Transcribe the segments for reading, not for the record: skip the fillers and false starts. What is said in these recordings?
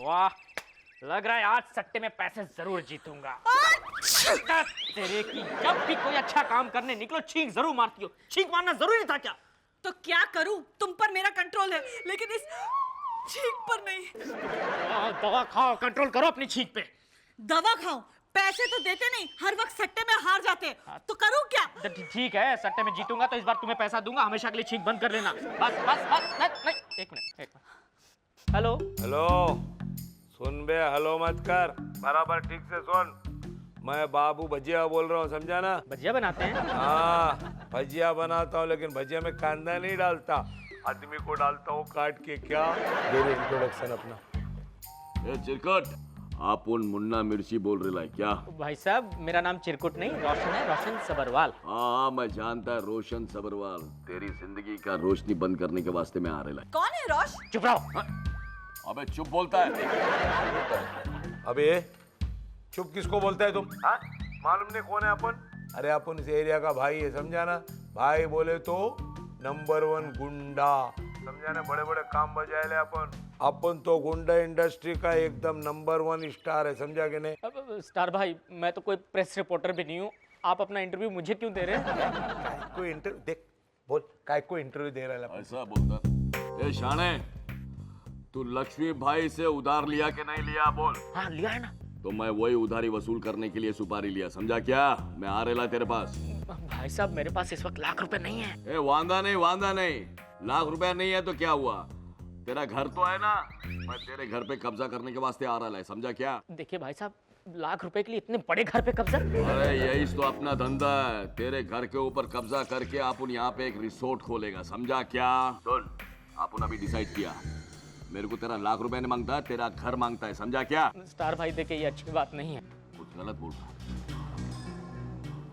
वाह, लग रहा है आज सट्टे में पैसे जरूर जीतूंगा। तेरे की जब भी कोई अच्छा काम करने निकलो छींक जरूर मारती हो। छींक मारना जरूरी था क्या? तो क्या करूं? तुम पर मेरा कंट्रोल है लेकिन इस छींक पर नहीं। दवा खाओ, कंट्रोल करो अपनी छींक पे। दवा खाओ? पैसे तो देते नहीं, हर वक्त सट्टे में हार जाते। तो करूं क्या? ठीक है, सट्टे में जीतूंगा तो इस बार तुम्हें पैसा दूंगा, हमेशा के लिए छींक बंद कर लेना। बस बस बस, नहीं, एक मिनट। हेलो हेलो, सुन बे, हेलो मत कर, बराबर ठीक से सुन। मैं बाबू भजिया बोल रहा हूँ, समझा ना? भजिया बनाते हैं? हाँ, भजिया बनाता हूँ, लेकिन भजिया में कांदा नहीं डालता, आदमी को डालता हूँ काट के। क्या मेरी इंट्रोडक्शन अपना। चिरकुट, आप उन मुन्ना मिर्ची बोल रहे हैं क्या? भाई साहब, मेरा नाम चिरकुट नहीं, रोशन है, रोशन सबरवाल। हाँ, मैं जानता है, रोशन सबरवाल। तेरी जिंदगी का रोशनी बंद करने के वास्ते में आ रहा है। कौन है रोश? चुप रहो। अबे चुप बोलता है। अबे चुप किसको बोलता है तुम? हाँ, मालूम नहीं कौन है अपन? अरे अपन इस एरिया का भाई है, समझा ना? भाई बोले तो नंबर 1 गुंडा, समझा ना? बड़े बड़े काम बजाए ले अपन तो गुंडा इंडस्ट्री का एकदम नंबर 1 स्टार है, समझा कि नहीं? स्टार भाई, मैं तो कोई प्रेस रिपोर्टर भी नहीं हूँ, आप अपना इंटरव्यू मुझे क्यों दे रहे हैं? कोई इंटरव्यू देख, बोल काय को इंटरव्यू दे रहा है? ऐसा बोलता। ए शाने, तू लक्ष्मी भाई से उधार लिया कि नहीं लिया? बोल। हाँ, लिया है ना। तो मैं वही उधारी वसूल करने के लिए सुपारी लिया, समझा क्या? मैं आ रहा तेरे पास। भाई साहब, मेरे पास इस वक्त लाख रुपए नहीं है। वांदा नहीं, लाख रुपया नहीं है तो क्या हुआ? तेरा घर तो है ना, मैं तेरे घर पे कब्जा करने के वास्ते आ रहा है, समझा क्या? देखिए भाई साहब, लाख रुपए के लिए इतने बड़े घर पे कब्जा? अरे यही तो अपना धंधा है, तेरे घर के ऊपर कब्जा करके अपन यहाँ पे एक रिसोर्ट खोलेगा, समझा क्या? सुन, अपन अभी डिसाइड किया, मेरे को तेरा लाख रुपए नहीं मांगता, तेरा घर मांगता है, समझा क्या? स्टार भाई, देखिए ये अच्छी बात नहीं है। कुछ गलत बोल रहा।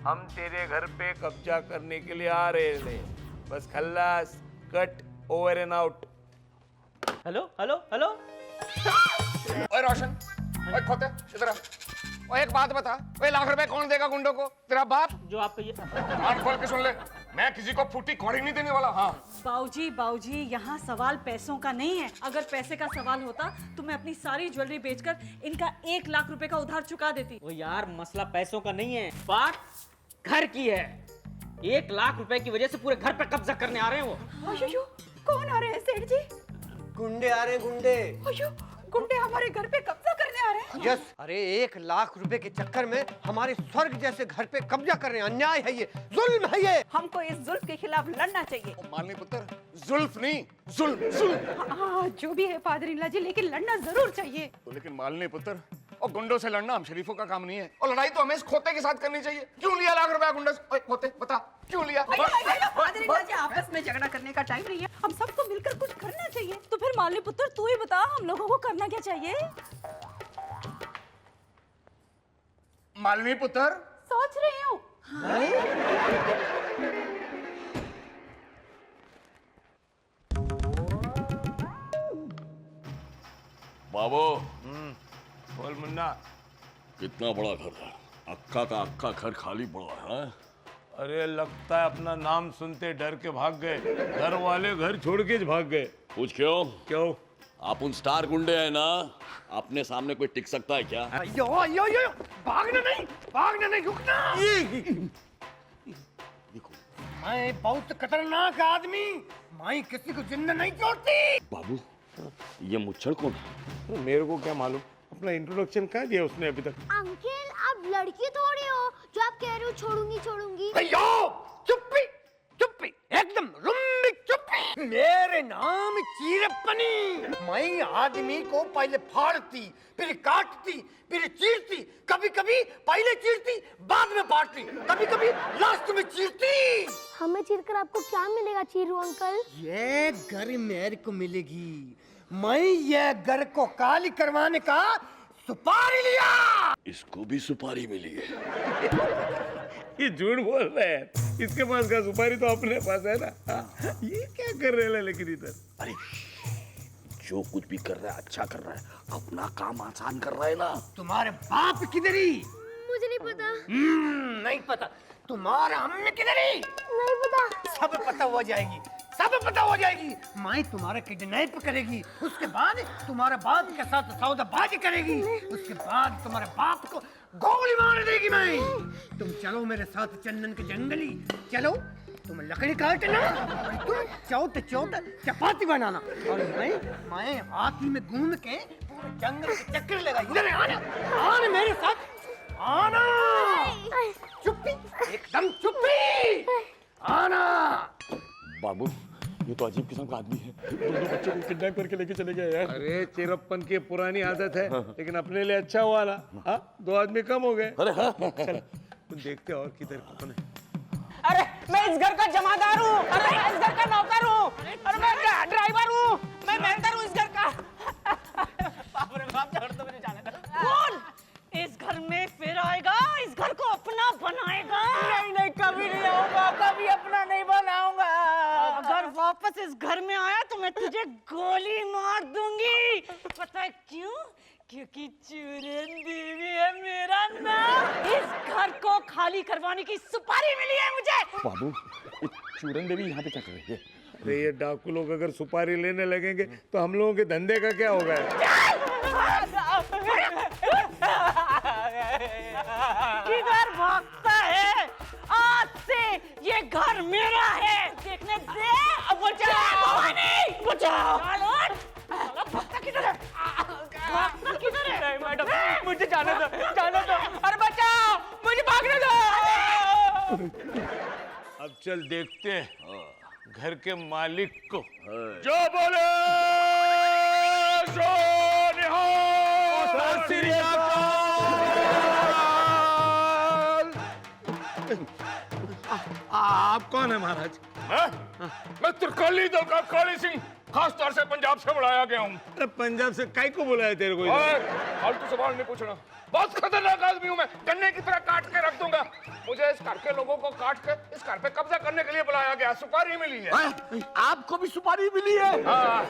हम तेरे घर पे कब्जा करने के लिए आ रहे थे, बस खल्लास, cut, over and out. Hello hello hello. ओए रोशन, ओए खोते, इधर आ। ओए एक बात बता, ओए लाख रुपए कौन देगा गुंडों को? तेरा बाप? जो आप कहिए। कान खोल के सुन ले, मैं किसी को फूटी कौड़ी नहीं देने वाला। हाँ बाबूजी, यहाँ सवाल पैसों का नहीं है। अगर पैसे का सवाल होता तो मैं अपनी सारी ज्वेलरी बेचकर इनका 1 लाख रुपए का उधार चुका देती। ओ यार, मसला पैसों का नहीं है, बात घर की है। 1 लाख रुपए की वजह से पूरे घर पे कब्जा करने आ रहे हैं वो। अयो, कौन आ रहे हैं सेठ जी? गुंडे आ रहे हैं, गुंडे। अयो, गुंडे हमारे घर पे कब्जा करने आ रहे हैं? यस, अरे 1 लाख रुपए के चक्कर में हमारे स्वर्ग जैसे घर पे कब्जा कर रहे हैं। अन्याय है ये, जुल्म है ये। हमको इस जुल्म के खिलाफ लड़ना चाहिए। मालनी पुत्र, जुल्फ नहीं, जुल्म। हाँ, जो भी है फादर-इन-लॉ जी, लेकिन लड़ना जरूर चाहिए। तो लेकिन मालनी पुत्र, और गुंडों से लड़ना हम शरीफों का काम नहीं है, और लड़ाई तो हमें इस खोते के साथ करनी चाहिए। क्यों लिया लाख रुपया गुंडे से? ओए खोते, बता क्यों लिया? फादर-इन-लॉ जी, आपस में झगड़ा करने का टाइम नहीं है, हम सबको मिलकर कुछ करना चाहिए। तो फिर मालनी पुत्र, तू ही बता, हम लोगों को करना क्या चाहिए? मालनी पुत्र, सोच रही हूँ। बाबू, बोल मुन्ना। कितना बड़ा घर है? अक्का का अक्का घर खाली पड़ा है। अरे लगता है अपना नाम सुनते डर के भाग गए, घर वाले घर छोड़ के भाग गए। पूछ क्यों? क्यों? आप उन स्टार गुंडे हैं ना, अपने सामने कोई टिक सकता है क्या? यो यो यो, भागना नहीं, रुकना। मैं बहुत खतरनाक आदमी, मैं किसी को जिंदा नहीं छोड़ती। बाबू, ये मुच्छड़ कौन है? मेरे को क्या मालूम, अपना इंट्रोडक्शन कहाँ दिया उसने अभी तक? अंकल, आप लड़की थोड़ी हो जो आप कह रहे हो छोड़ूंगी। अयो, चुप्पी, एकदम रुम्बी चुप्पी। मेरे नाम चीरप्पनी। मैं आदमी को पहले फाड़ती, फिर काटती, फिर चीरती, कभी कभी पहले चीरती, बाद में फाड़ती, कभी कभी लास्ट में चीरती। हमें चीरकर आपको क्या मिलेगा चीरू अंकल? ये घर मेरे को मिलेगी। मैं ये घर को काली करवाने का सुपारी लिया। इसको भी सुपारी मिली है। ये झूठ बोल रहे हैं, इसके पास का सुपारी तो अपने पास है ना। ये क्या कर रहे हैं लेकिन इधर? अरे जो कुछ भी कर रहा है अच्छा कर रहा है, अपना काम आसान कर रहा है ना। तुम्हारे बाप किधरी? मुझे नहीं पता। नहीं पता। तुम्हारा अम्मी किधरी? नहीं पता। सब पता हो जाएगी। सब पता हो जाएगी। माई तुम्हारा किडनैप करेगी, उसके बाद तुम्हारे बाप के साथ सौदाबाजी करेगी, उसके बाद तुम्हारे बाप को गोली मार देगी माई। तुम चलो मेरे साथ चंदन के जंगली, चलो तुम लकड़ी काटना, तुम चौथ चौथ चपाती बनाना, और मैं हाथी में घूम के पूरे जंगल के चक्कर लगा। इधर आना, आना मेरे साथ आना, चुप्पी, एकदम चुप्पी, आना। बाबू ये तो अजीब किस्म का आदमी है, दोनों बच्चों को किडनैप करके लेके चले गए यार। अरे चिरप्पन की पुरानी आदत है, लेकिन अपने लिए अच्छा हुआ ना। हाँ, 2 आदमी कम हो गए। अरे हाँ चल तुम देखते और किधर कौन है। अरे मैं इस घर का जमादार हूँ, अरे मैं इस घर का नौकर हूँ, अरे मैं ड्राइवर हूँ, मैं मेंटर हूँ इस घर का। बाप रे बाप, छोड़ दो मुझे जाने दो। कौन इस घर में फिर आएगा, इस घर को अपना बनाएगा? नहीं नहीं, कभी नहीं आऊंगा, कभी अपना नहीं बनाऊंगा। अगर वापस इस घर में आया तो मैं तुझे गोली मार दूंगी। पता है क्यों? क्योंकि चूरन देवी है मेरा नाम। इस घर को खाली करवाने की सुपारी मिली है मुझे। बाबू ये चूरन देवी यहाँ पे क्या कर रही है? अरे ये डाकू लोग अगर सुपारी लेने लगेंगे तो हम लोगों के धंधे का क्या होगा? किधर भागता है? आज से ये घर मेरा है, देखने दे। अब बचाओ, बचाओ। भागता किधर है? भागता किधर है? नहीं मैडम, मुझे जाने दो, जाने दो। अरे बचाओ, मुझे भागने दो। अब चल देखते हैं घर के मालिक को। जो बोले सो निहाल। श्री आप कौन है महाराज? मैं त्रिकाली दल का काली सिंह, खास तौर से पंजाब से बुलाया गया हूँ। अरे पंजाब से काहे को बुलाया तेरे को? फालतू सवाल नहीं पूछना, बहुत खतरनाक आदमी हूँ मैं, गन्ने की तरह काट के रख दूंगा। मुझे इस घर के लोगों को काट के इस घर पे कब्जा करने के लिए बुलाया गया। सुपारी मिली है। आपको भी सुपारी मिली है? हाँ।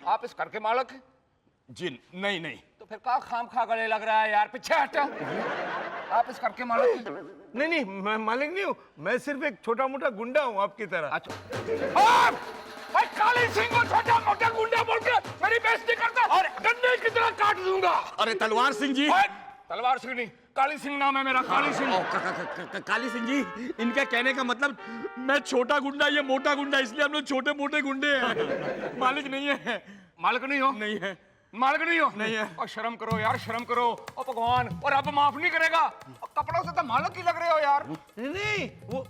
आप इस घर के मालिक हैं? जी नहीं नहीं। तो फिर का खाम खा गले लग रहा है यार, पीछे हटा। आप इस घर के मालिक हैं? नहीं, मैं मालिक नहीं हूँ, मैं सिर्फ एक छोटा मोटा गुंडा हूँ आपकी तरह। अच्छा। मैं काली सिंह को छोटा मोटा गुंडा बोल के मेरी बेइज्जती करता और गन्ने की तरह काट दूंगा। अरे तलवार सिंह जी। तलवार सिंह नहीं, काली सिंह नाम है मेरा, काली सिंह। काली सिंह जी, इनका कहने का मतलब मैं छोटा गुंडा, ये मोटा गुंडा, इसलिए हम लोग छोटे मोटे गुंडे हैं। मालिक नहीं है। मालिक नहीं हो? नहीं है। मालिक नहीं हो? नहीं है। और शर्म करो यार, शर्म करो। ओ भगवान, और अब माफ नहीं करेगा। और कपड़ों से तो मालिक ही लग रहे हो यार। नहीं, वो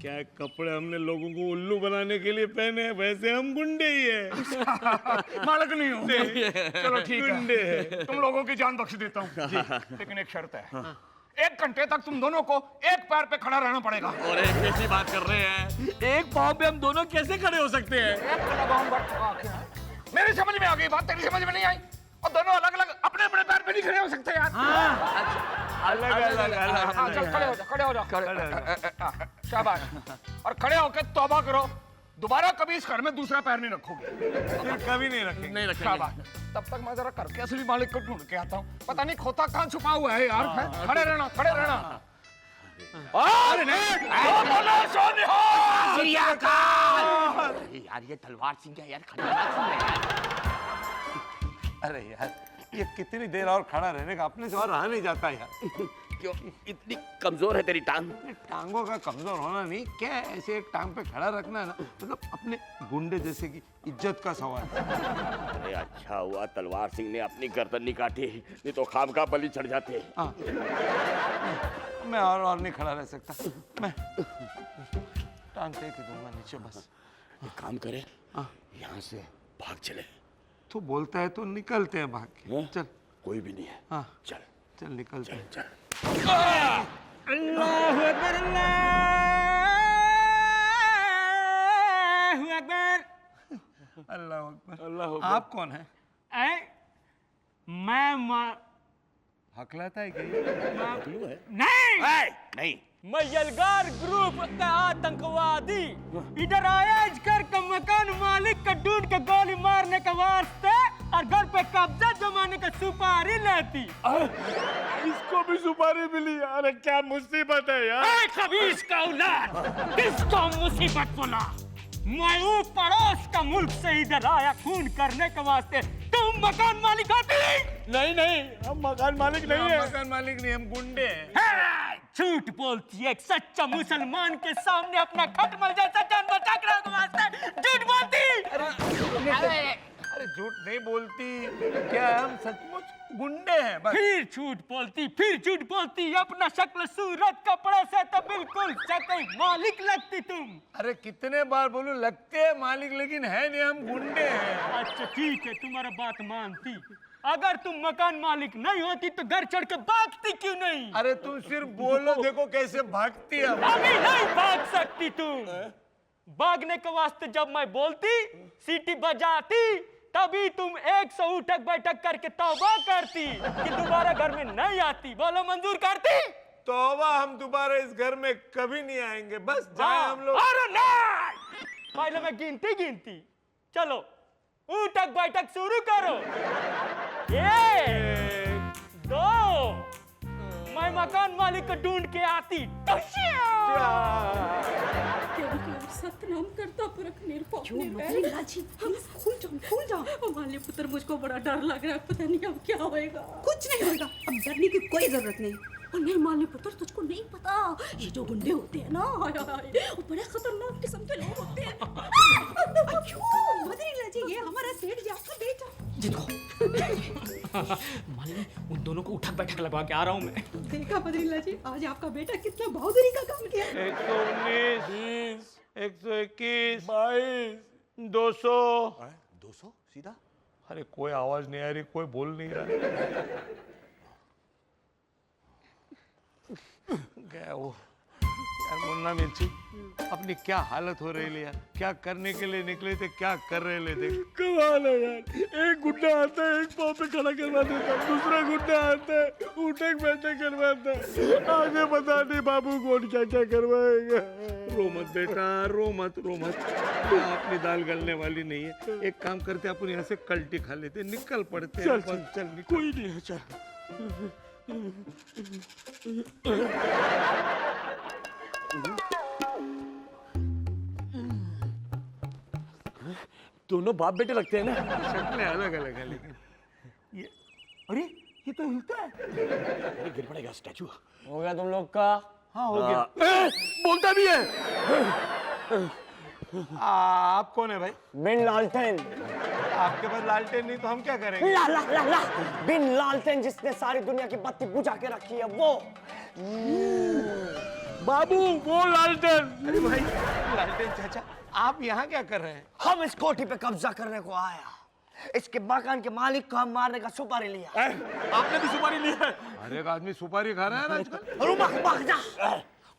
क्या कपड़े हमने लोगों को उल्लू बनाने के लिए पहने हैं, वैसे हम गुंडे ही हैं। मालिक नहीं हो? चलो ठीक गुंडे है, तुम लोगों की जान बख्श देता हूँ, लेकिन एक शर्त है। 1 घंटे तक तुम दोनों को एक पैर पे खड़ा रहना पड़ेगा। और कैसी बात कर रहे हैं? एक पाँव पे हम दोनों कैसे खड़े हो सकते हैं? मेरी समझ में आ गई बात, तेरी समझ में नहीं आई। और दोनों अलग अलग अपने अपने पैर पे नहीं खड़े हो सकते यार। अलग अलग हाँ, चल खड़े हो जा, खड़े हो जा। शाबाश। और खड़े होकर तौबा करो, दोबारा कभी इस घर में दूसरा पैर नहीं रखोगे। फिर कभी नहीं रखेंगे। नहीं रखेंगे। शाबाश। तब तक मैं जरा घर के असली मालिक को ढूंढ के आता हूँ। पता नहीं खोता कहाँ छुपा हुआ है यार। खड़े रहना, खड़े रहना। अरे नहीं। यार ये तलवार सिंह क्या यार, खतरनाक सिंह है यार। अरे यार, ये कितनी देर और खड़ा रहने का, अपने से और रहा नहीं जाता यार। क्यों इतनी कमजोर है तेरी टांग? टांगों का कमजोर होना नहीं, क्या ऐसे एक टांग पे खड़ा रखना है ना, मतलब अपने गुंडे जैसे की इज्जत का सवाल है। अरे अच्छा हुआ तलवार सिंह ने अपनी गर्दन नहीं काटी, नहीं तो खाम का बलि चढ़ जाते। हाँ। मैं और नहीं खड़ा रह सकता, मैं टांग फेंक दूंगा नीचे बस। एक काम करे, यहाँ से भाग चले। तू बोलता है तो निकलते हैं भाग के। चल। कोई भी नहीं है। हाँ चल चल निकलते हैं। चल। अल्लाहु अकबर, अल्लाहु अकबर। अल्लाह अकबर। अल्लाह आप कौन है? मैं हकलाता है क्या ये? नहीं, नहीं। मैं यलगार ग्रुप का आतंकवादी इधर आया इस घर का मकान मालिक का ढूंढ के गोली मारने के वास्ते और घर पे कब्जा जमाने का सुपारी लेती। इसको भी सुपारी मिली। अरे क्या मुसीबत है यार। ए खबीस का औलाद, किसको मुसीबत बोला? मैं हूँ पड़ोस का मुल्क से इधर आया खून करने के वास्ते। तुम मकान मालिक आते? नहीं नहीं, हम मकान मालिक नहीं है। मकान मालिक नहीं, हम गुंडे हैं। झूठ बोलती है, एक सच्चा मुसलमान के सामने अपना खटमल जैसा जान बचा के रखने वास्ते झूठ बोलती। अरे झूठ नहीं बोलती, क्या हम सचमुच गुंडे हैं बस। फिर झूठ बोलती। अपना शक्ल सूरत कपड़े से तो बिल्कुल शक्ल मालिक लगती तुम। अरे कितने बार बोलूं, लगते हैं मालिक लेकिन है नहीं, हम गुंडे हैं। अच्छा ठीक है, तुम्हारा बात मानती। अगर तुम मकान मालिक नहीं होती तो घर चढ़ के भागती क्यों नहीं? अरे तुम सिर्फ बोलो, देखो कैसे भागती है। अभी नहीं भाग सकती तुम। भागने के वास्ते जब मैं बोलती, सीटी बजाती, तभी तुम 100 उठक बैठक करके तौबा करती कि दोबारा घर में नहीं आती। बोलो मंजूर करती? तौबा, हम दोबारा इस घर में कभी नहीं आएंगे, बस जाए हम लोग। अरे नहीं, पहले मैं गिनती। चलो उठक बैठक शुरू करो। 1 2, मैं मकान मालिक को ढूंढ के आती। सतनाम करता पुरख खुल जाओ माली पुत्र, मुझको बड़ा डर लग रहा है, पता नहीं अब क्या होएगा। कुछ नहीं होगा, अब डरने की कोई जरूरत नहीं। और नहीं माली पुत्र, तुझको नहीं पता, ये जो गुंडे होते हैं ना, हाय हाय, वो बड़े खतरनाक किस्म के लोग होते हैं। बदरीला जी, ये हमारा सेठ जी, आपका बेटा। मालिनी, उन दोनों को उठक बैठक लगवा के आ रहा हूँ मैं। देखा बदरीला जी, आज आपका बेटा कितना बहादुरी का काम किया। 119, 121, 22, 200। 200 सीधा? अरे कोई आवाज नहीं आ रही, कोई बोल नहीं रहा। गया वो। यार मुन्ना मिर्ची, अपनी क्या हालत हो रही है यार। क्या करने के लिए निकले थे, क्या कर रहे थे। कमाल है यार, एक गुड्डा आता है, एक पाँव पे खड़ा करवा देता है, दूसरा गुड्डा आता है, उठक बैठक करवाता है। आगे बता नहीं बाबू कौन क्या क्या करवाएगा। रो मत बेटा, रो मत। अपनी दाल गलने वाली नहीं है। एक काम करते, अपन यहाँ से कल्टी खा लेते, निकल पड़ते। चल कोई नहीं है, चल। दोनों बाप बेटे लगते हैं ना। शक्लें अलग अलग है लेकिन ये, अरे ये तो हिलता है। अरे गिर पड़ेगा स्टैचू। हो गया तुम लोग का? हाँ हो गया। बोलता भी है। आप कौन है भाई? बिन लालटेन। आपके पास लालटेन नहीं तो हम क्या करेंगे? ला ला ला ला, बिन लालटेन जिसने सारी दुनिया की बत्ती बुझा के रखी है वो। बाबू वो लालटेन। अरे भाई लालटेन चाचा, आप यहाँ क्या कर रहे हैं? हम इस कोठी पे कब्जा करने को आया। इसके मकान के मालिक को हम मारने का सुपारी लिया। आपने भी सुपारी ली है? हर एक आदमी सुपारी खा रहा है ना आजकल। रुक जा।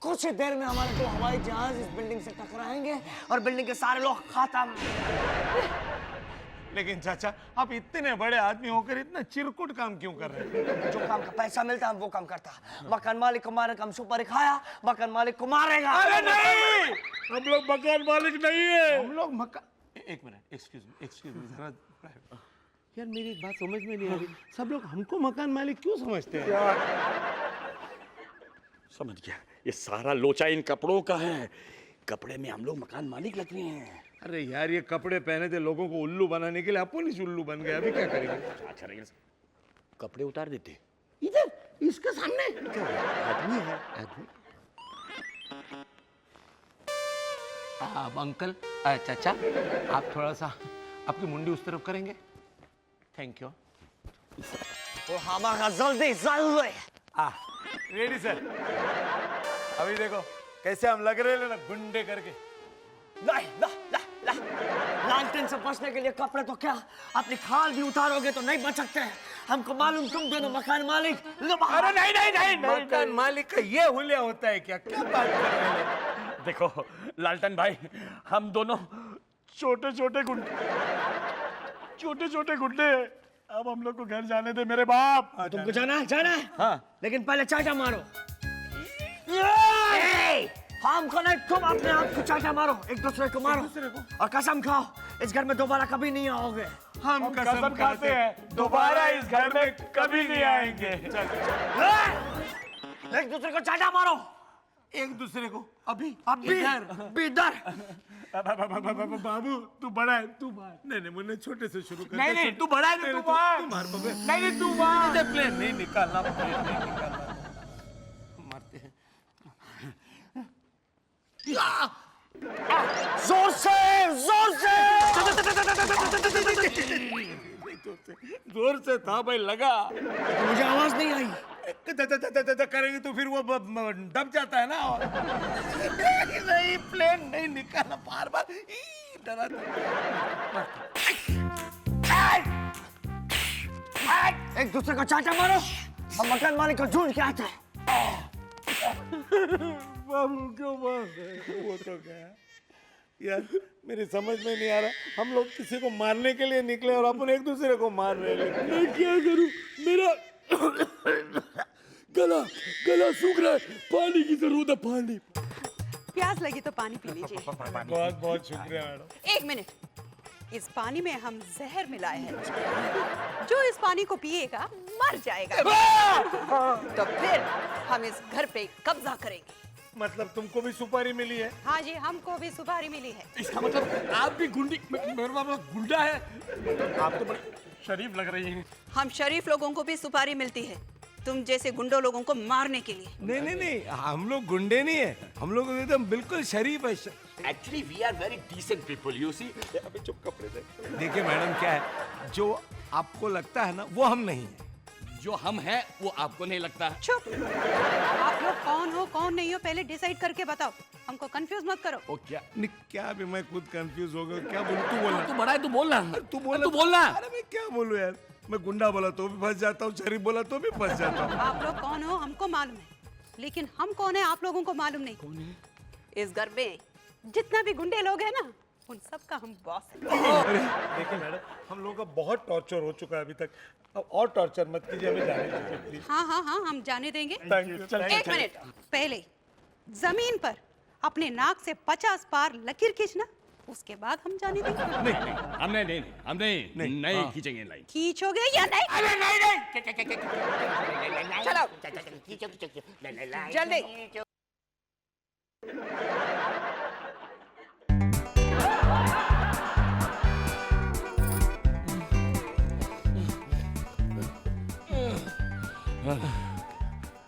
कुछ ही देर में हमारे 2 हवाई जहाज इस बिल्डिंग से टकराएंगे और बिल्डिंग के सारे लोग खत्म। लेकिन चाचा, आप इतने बड़े आदमी होकर इतना चिरकुट काम क्यों कर रहे हैं? जो काम का पैसा मिलता है वो काम करता। मकान मालिक को मारने का हम सुपारी खाया, मकान मालिक को मारेगा। अरे नहीं, हम लोग मकान मालिक नहीं है। हम लोग मकान, एक मिनट, एक्सक्यूज मी जरा। यार मेरी एक बात समझ में नहीं आ रही, सब लोग हमको मकान मालिक क्यों समझते हैं? समझ गया, ये सारा लोचा इन कपड़ों का है। कपड़े में हम लोग मकान मालिक लग रहे हैं। अरे यार, ये कपड़े पहने थे लोगों को उल्लू बनाने के लिए, अपन ही उल्लू बन गए। अभी क्या करेंगे? अच्छा रहेगा, कपड़े उतार देते इधर इसके सामने आदमी है। आदमी। आप अंकल, चाचा, आप थोड़ा सा आपकी मुंडी उस तरफ करेंगे? Thank you. वो हमारा जल्दी। Ready sir. अभी देखो कैसे हम लग रहे हैं ना, गुंडे करके। लालटेन से बचने के लिए कपड़े तो क्या, अपनी खाल भी उतारोगे तो नहीं बच सकते। हमको मालूम तुम दोनों मकान मालिक। अरे नहीं, मकान मालिक का ये हुलिया होता है क्या? क्या बात कर रहे हैं? देखो लालटेन भाई, हम दोनों छोटे छोटे गुंडे हैं। अब हम लोग को घर जाने दे मेरे बाप। तुमको जाना है? हाँ। लेकिन पहले चाचा मारो। हमको नहीं, तुम अपने आप को चाचा मारो, एक दूसरे को मारो और कसम खाओ इस घर में दोबारा कभी नहीं आओगे। हम कसम खाते हैं दोबारा इस घर में कभी नहीं आएंगे। चल। एक दूसरे को चाटा मारो। एक दूसरे को अभी अभी इधर। बाबू तू बड़ा है, तू मार। नहीं मुन्ने छोटे से शुरू कर। नहीं तू बड़ा है ना, तू मार। नहीं तू मार। प्लेन नहीं निकालना, प्लेन नहीं निकालना। मारते हैं जोर से जोर से था भाई, लगा। मुझे आवाज नहीं आई। करेंगे तो फिर वो दब जाता है ना। नहीं प्लेन नहीं निकालना, बार बार डरा। एक दूसरे को चाटा मारो और मकान मालिक को ढूंढ के आते हैं। बाबू क्यों मार रहे हो? वो तो क्या है यार, मेरी समझ में नहीं आ रहा। हम लोग किसी को मारने के लिए निकले और अपन एक दूसरे को मार रहे हैं। मैं क्या करूं? मेरा गला सूख रहा है, पानी की जरूरत है, पानी। प्यास लगी तो पानी पी लीजिए। बहुत बहुत शुक्रिया मैडम। 1 मिनट, इस पानी में हम जहर मिलाए हैं। जो इस पानी को पिएगा मर जाएगा। तो फिर हम इस घर पे कब्जा करेंगे। मतलब तुमको भी सुपारी मिली है? हाँ जी, हमको भी सुपारी मिली है। इसका मतलब आप भी गुंडी, मेरे बाबा गुंडा है। आप तो बड़ी शरीफ लग रही हैं। हम शरीफ लोगों को भी सुपारी मिलती है, तुम जैसे गुंडों लोगों को मारने के लिए। नहीं, हम लोग गुंडे नहीं है, हम लोग एकदम बिल्कुल शरीफ है। Actually we are very decent people, you see. अबे चुप, कपड़े दे। देखिए मैडम, क्या है, जो आपको लगता है ना वो हम नहीं है। जो हम हैं वो आपको नहीं लगता। चुप। आप लोग कौन हो कौन नहीं हो पहले डिसाइड करके बताओ, हमको कंफ्यूज मत करो। ओ क्या नहीं, क्या भी मैं खुद कंफ्यूज हो गया। क्या बोलूं? तू बोलना। तू बड़ा है, तू बोलना। तू बोलना। अरे मैं क्या बोलूं यार, मैं गुंडा बोला तो भी फंस जाता हूँ, शरीफ बोला तो भी फंस जाता हूँ। आप लोग कौन हो हमको मालूम है, लेकिन हम कौन है आप लोगों को मालूम नहीं। कौन है? इस घर में जितना भी गुंडे लोग हैं ना, उन सब का हम बॉस हैं। देखिए मैडम, हम लोगों का बहुत टॉर्चर हो चुका है अभी तक, अब और टॉर्चर मत कीजिए, हमें जाने दीजिए प्लीज। हाँ, हम जाने देंगे। Thank you. 1 मिनट पहले जमीन पर अपने नाक से 50 बार लकीर खींचना, उसके बाद हम जाने देंगे। हम नहीं खींचेंगे लाइन। खींचोगे या नहीं? अरे नहीं। चलो जल्दी।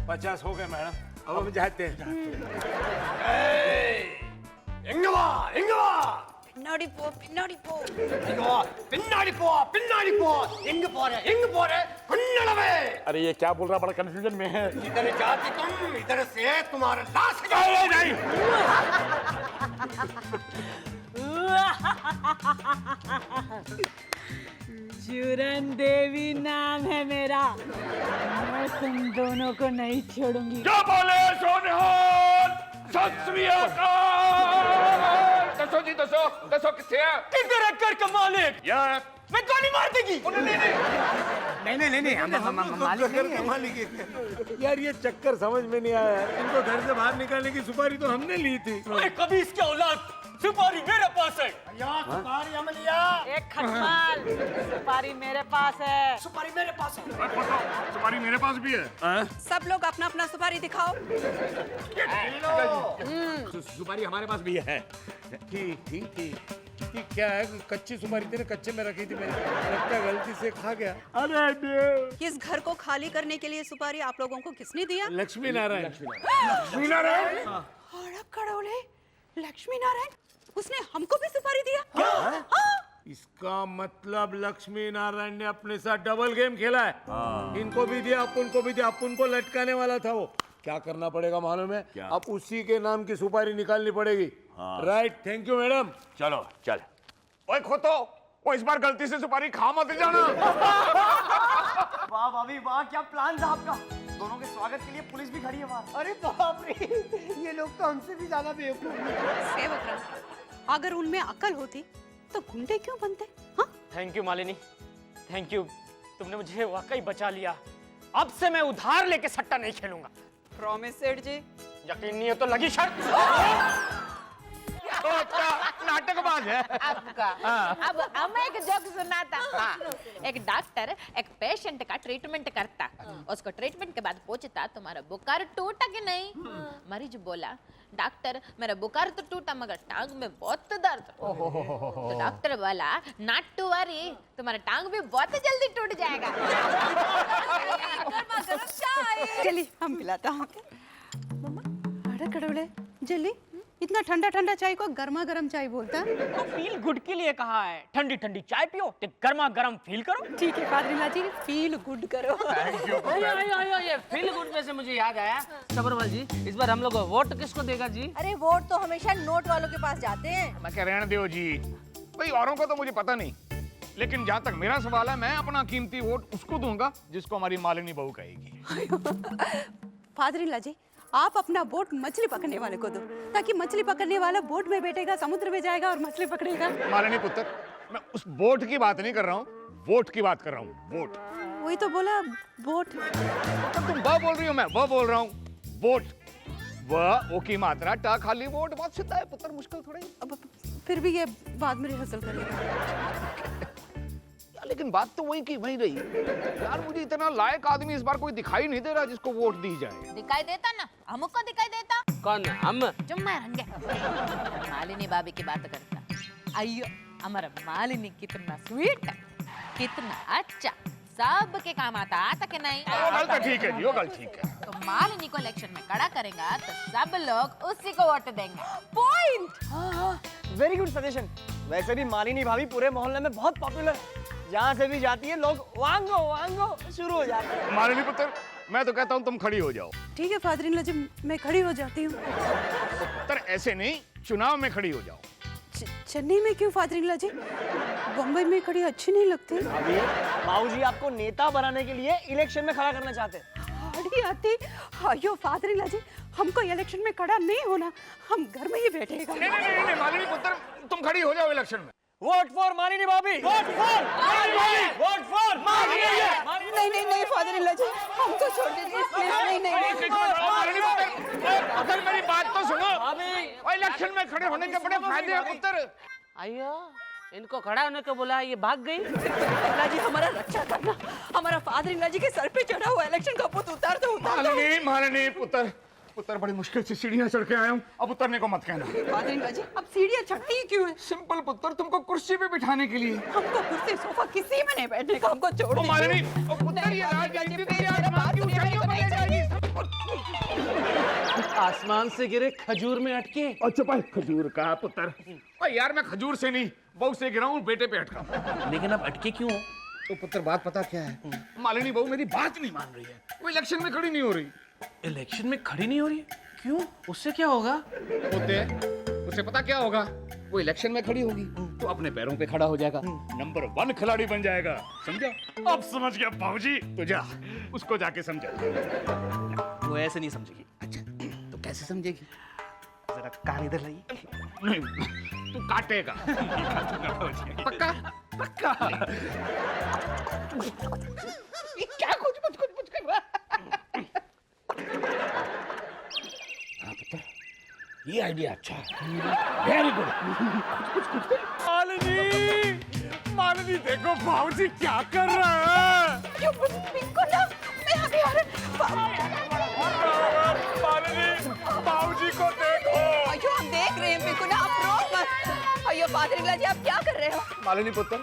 पचास हो गए मैडम, अब हम जाते हैं। பின்னாடி போ பின்னாடி போ. பின்னாடி போ எங்க போற குன்னளவே. अरे ये क्या बोल रहा, बड़ा कंफ्यूजन में है। इधर जाती तुम, इधर से तुम्हारा लाश नहीं। चूरन देवी नाम है मेरा, मैं तुम दोनों को नहीं छोड़ूंगी। क्या बोले सोनिहाल? सत श्री अकाल। दसो किथे है? किधर है घर का मालिक? यार मैं गोली मार देगी। नहीं हम मालिक है। यार ये चक्कर समझ में नहीं आया, इनको घर से बाहर निकालने की सुपारी तो हमने ली थी। अरे कभी इसके औलाद, सुपारी मेरे पास है। सुपारी हम लिया। एक खटमाल, सुपारी मेरे पास है। सुपारी मेरे पास है। सुपारी मेरे पास भी है। सब लोग अपना अपना सुपारी दिखाओ। सुपारी हमारे पास भी है। ठीक। क्या है, कच्ची सुपारी थी ना, कच्चे में रखी थी मैंने, लगता है गलती से खा गया। अरे इस घर को खाली करने के लिए सुपारी आप लोगों को किसने दिया? लक्ष्मी नारायण। कड़ोले, लक्ष्मी नारायण, उसने हमको भी सुपारी दिया? हाँ। इसका मतलब लक्ष्मी नारायण ने अपने साथ डबल गेम खेला है। इनको भी दिया, अपन को भी दिया, अपन को लटकाने वाला था वो। क्या करना पड़ेगा मालूम है? अब उसी के नाम की सुपारी निकालनी पड़ेगी। Right, thank you madam. चलो चल। ओए खोतो, वो इस बार गलती से सुपारी खा मत जाना। वाह भाभी वाह, क्या प्लान था आपका। दोनों के स्वागत के लिए पुलिस भी खड़ी है वहाँ। अरे बाप रे, ये लोग तो हमसे भी ज्यादा बेवकूफ हैं। सेवक राम, अगर उनमें अकल होती तो गुंडे क्यों बनते? हाँ? Thank you Malini, thank you, तुमने मुझे वाकई बचा लिया। अब से मैं उधार लेके सट्टा नहीं खेलूंगा। प्रॉमिस सेठ जी? यकीन नहीं है तो लगी शर्त। नाटकबाज है। आपका अब हम एक जोक सुनाता। एक डॉक्टर एक पेशेंट का ट्रीटमेंट करता, उसको ट्रीटमेंट के बाद पूछता तुम्हारा बुखार टूटा कि नहीं। मरीज बोला डॉक्टर मेरा बुखार तो टूटा मगर टांग में बहुत दर्द। तो डॉक्टर बोला नॉट टू वरी, तुम्हारा टांग भी बहुत जल्दी टूट जाएगा। गर्मा गर्म चाय। चलिए हम पिलाता हूँ। अरे कड़वड़े जल्दी, इतना ठंडा ठंडा चाय को गर्मा गर्म चाय बोलता है? तो फील गुड के लिए कहा है, ठंडी ठंडी चाय पियो तो गर्मा गर्म फील करो। ठीक है फादरीला जी, फील गुड करो। ये फील गुड में से मुझे याद आया, सबरवाल जी इस बार हम लोग वोट किसको देगा जी? अरे वोट तो हमेशा नोट वालों के पास जाते हैं। मैं कह रहने दो जी, भाई औरों को तो मुझे पता नहीं, लेकिन जहाँ तक मेरा सवाल है मैं अपना कीमती वोट उसको दूंगा जिसको हमारी मालिनी बहू कहेगी। फादरीला जी आप अपना वोट मछली पकड़ने वाले को दो, ताकि मछली पकड़ने वाला बोट में बैठेगा, समुद्र में जाएगा और मछली पकड़ेगा। मालिनी पुत्र, मैं उस बोट की बात नहीं कर रहा हूँ, वोट की बात कर रहा हूँ। वोट वही तो बोला बोट। तुम ब बोल रही हो, मैं व बोल रहा हूँ। वोट व ओ की मात्रा टा खाली वोट, बहुत सीधा है पुत्र, मुश्किल थोड़ा ही। अब फिर भी ये बाद में रिहर्सल करेगा। लेकिन बात तो वही की वही रही यार, मुझे इतना लायक आदमी इस बार कोई दिखाई नहीं दे रहा जिसको वोट दी जाए। दिखाई देता ना, हमको दिखाई देता। कौन हम? चुम्मा रंगे मालिनी भाभी की बात करता। अयो हमारा मालिनी कितना स्वीट है, कितना अच्छा, सबके काम आता कि नहीं? वो गल तो ठीक है जी, वो गल ठीक है। तो मालिनी को इलेक्शन में खड़ा करेगा तो सब लोग उसी को वोट देंगे। पॉइंट। Very good suggestion. वैसे भी मालिनी भाभी पूरे मोहल्ले में बहुत पॉपुलर है, जहाँ से भी जाती है लोग वांगो वांगो शुरू हो जाते हैं। मालिनी पुत्र, मैं तो कहता हूँ तुम खड़ी हो जाओ। ठीक है फादरीला जी, मैं खड़ी हो जाती हूँ। पुत्र ऐसे नहीं, चुनाव में खड़ी हो जाओ। चेन्नई में क्यों फादरीला जी? बम्बई में खड़ी अच्छी नहीं लगती? अभी बाबूजी आपको नेता बनाने के लिए इलेक्शन में खड़ा करना चाहते हैं। हाड़ी आती। अयो फादरीला जी, हमको इलेक्शन में खड़ा नहीं होना, हम घर में ही बैठेगा। नहीं, मालिनी पुत्र, तुम खड़ी हो जाओ इलेक्शन में। वोट फॉर मालिनी भाभी। वोट फॉर मालिनी भाभी। वोट फॉर मालिनी भाभी। नहीं फादरीला जी, हमको छोड़ दीजिए प्लीज। नहीं। मालिनी पुत्र, अगर मेरी बात तो सुनो। भाभी इलेक्शन में खड़े होने के बड़े फायदे हैं पुत्र। आइयो, इनको खड़ा होने को बोला, ये भाग गई। फादरीला जी हमारा रक्षा करना, हमारा फादरीला जी के सर पे चढ़ा हुआ इलेक्शन का पुत उतार दो। मालिनी पुत्र, बड़ी मुश्किल से सीढ़ियां चढ़ के आया हूँ, अब उतरने को मत कहना। फादरीला जी अब सीढ़ियाँ चढ़ती ही क्यों है? सिंपल पुत्र, तुमको कुर्सी पे बिठाने के लिए। हमको कुर्सी सोफा किसी में नहीं बैठने का, हमको छोड़ दीजिए। मालिनी पुत्र, ये राजनीति तो यार बात की ऊंचाइयों पर ले जाएगी। आसमान से गिरे खजूर में अटके। अच्छा भाई, खजूर का पुत्र। भाई यार, मैं खजूर से नहीं, बहू से गिरा हूँ, बेटे पे अटका। लेकिन अब अटके क्यों? तो पुत्र बात पता क्या है, मालिनी बहू मेरी बात नहीं मान रही है, वो इलेक्शन में खड़ी नहीं हो रही। इलेक्शन में खड़ी नहीं हो रही? क्यों? उससे क्या होगा? उसे पता क्या होगा, वो इलेक्शन में खड़ी होगी तो अपने पैरों पे खड़ा हो जाएगा, नंबर 1 खिलाड़ी बन जाएगा, समझा? अब समझ गया बाबूजी, तो जा उसको जाके समझा। वो ऐसे नहीं समझेगी। अच्छा, तो कैसे समझेगी? जरा कान इधर लाई। नहीं, तू काटेगा। पक्का? पक्का। क्या कुछ कर रहा है? हाँ पुत्र, ये आइडिया अच्छा है, वेरी गुड। मालिनी देखो बाबूजी क्या कर रहा है। क्यों बिल्कुल ना, मैं अभी आ रहा। मालिनी, बाबूजी को देखो। अयो हम देख रहे हैं बिल्कुल ना, आप रो मत। अयो फादरीला जी आप क्या कर रहे हो? मालिनी पुत्र,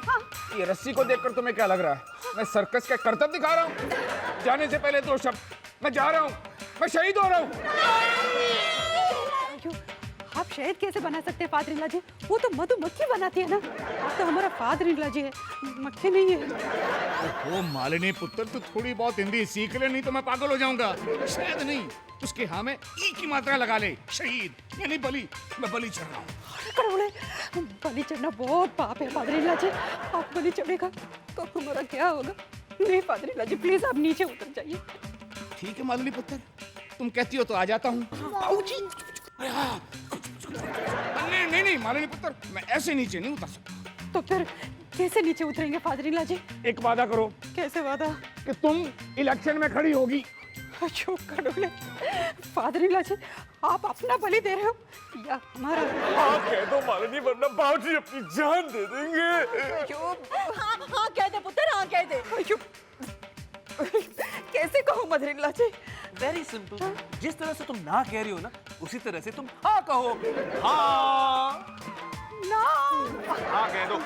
ये रस्सी को देखकर तुम्हें क्या लग रहा है? मैं सर्कस का करतब दिखा रहा हूँ? जाने से पहले 2 शब्द, मैं जा रहा हूँ, मैं शहीद हो रहा हूँ। आप शहद कैसे बना सकते हैं फादरीला जी? वो तो मधुमक्खी बनाती है ना, आप तो हमारा फादरीला जी है, मक्खी नहीं है। ओ मालिनी पुत्र, तू थोड़ी बहुत हिंदी सीख ले, नहीं तो मैं पागल हो जाऊंगा। शहद नहीं, उसके हाँ में ई की मात्रा लगा ले, शहीद यानी बलि। मैं बलि चढ़ रहा हूँ। बलि चढ़ना बहुत पाप है फादरीला जी, आप बलि चढ़ेगा तो हमारा क्या होगा? नहीं फादरीला जी प्लीज आप नीचे उतर जाइए। ठीक है मालिनी पुत्र, तुम कहती हो तो आ जाता हूँ। नहीं मालिनी पुत्र, मैं ऐसे नीचे नहीं उतर सकता। तो फिर कैसे नीचे उतरेंगे फादरीला जी? एक वादा करो। कैसे वादा? कि तुम इलेक्शन में खड़ी होगी जो कड़ोले फादर जी, आप अपना बलि दे रहे हो या हमारा? हाँ कह दो मालिनी, वरना बाबूजी अपनी जान दे देंगे। हाँ हाँ कह दे पुत्र, हाँ कह दे। कैसे कहूँ मदर जी? वेरी सिंपल, जिस तरह से तुम ना कह रही हो ना, उसी तरह से तुम हाँ कहो। हाँ ना हाँ कह दो।